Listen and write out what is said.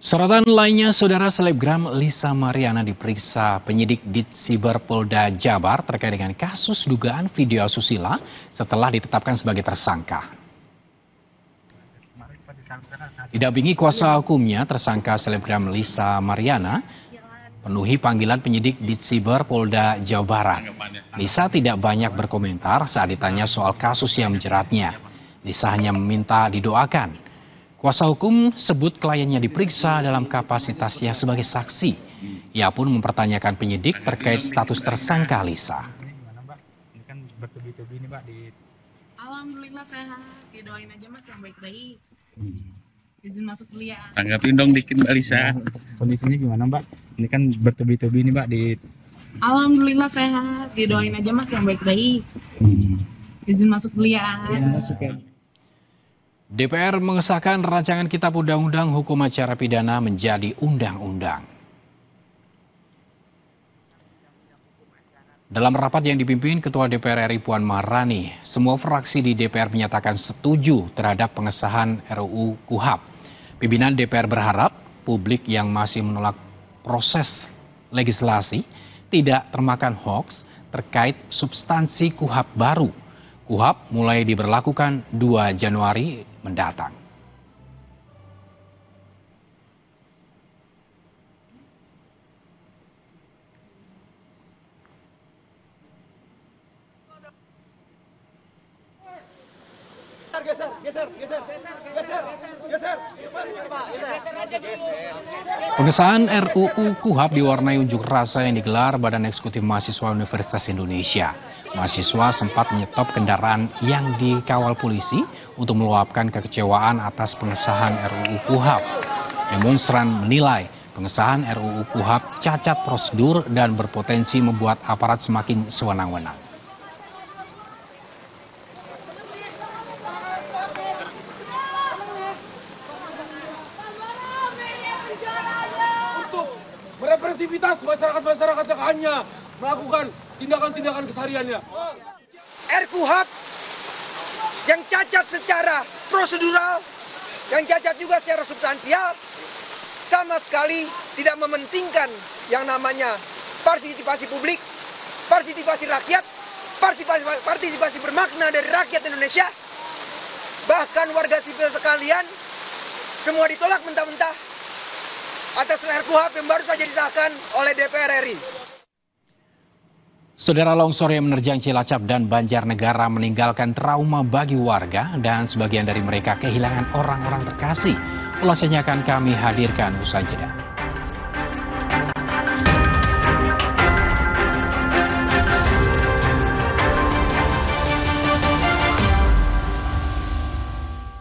Sorotan lainnya, saudara selebgram Lisa Mariana diperiksa penyidik Ditsiber Polda Jabar terkait dengan kasus dugaan video asusila setelah ditetapkan sebagai tersangka. Didampingi kuasa hukumnya, tersangka selebgram Lisa Mariana penuhi panggilan penyidik Ditsiber Polda Jawa Barat. Lisa tidak banyak berkomentar saat ditanya soal kasus yang menjeratnya. Lisa hanya meminta didoakan. Kuasa hukum sebut kliennya diperiksa dalam kapasitasnya sebagai saksi. Ia pun mempertanyakan penyidik terkait status tersangka Lisa. Ini kan bertubi-tubi nih, Mbak, Alhamdulillah sehat. Didoain aja Mas yang baik-baik. Izin masuk kuliah. Tanggapin dong dikit Mbak Lisa. Kondisinya gimana, Mbak? Ini kan bertubi-tubi nih, Mbak, Alhamdulillah sehat. Didoain aja Mas yang baik-baik. Izin masuk kuliah. DPR mengesahkan rancangan Kitab Undang-Undang Hukum Acara Pidana menjadi undang-undang. Dalam rapat yang dipimpin Ketua DPR RI Puan Maharani, semua fraksi di DPR menyatakan setuju terhadap pengesahan RUU KUHP. Pimpinan DPR berharap publik yang masih menolak proses legislasi tidak termakan hoaks terkait substansi KUHP baru. KUHP mulai diberlakukan 2 Januari mendatang. Pengesahan RUU KUHP diwarnai unjuk rasa yang digelar Badan Eksekutif Mahasiswa Universitas Indonesia. Mahasiswa sempat menyetop kendaraan yang dikawal polisi untuk meluapkan kekecewaan atas pengesahan RUU KUHP. Demonstran menilai pengesahan RUU KUHP cacat prosedur dan berpotensi membuat aparat semakin sewenang-wenang. Untuk merepresivitas masyarakat-masyarakat yang hanya melakukan tindakan-tindakan kesehariannya. RKUHP yang cacat secara prosedural, yang cacat juga secara substansial, sama sekali tidak mementingkan yang namanya partisipasi publik, partisipasi rakyat, partisipasi bermakna dari rakyat Indonesia. Bahkan warga sipil sekalian, semua ditolak mentah-mentah atas RKUHP yang baru saja disahkan oleh DPR RI. Saudara, longsor yang menerjang Cilacap dan Banjarnegara meninggalkan trauma bagi warga dan sebagian dari mereka kehilangan orang-orang terkasih. Ulasannya akan kami hadirkan usai jeda.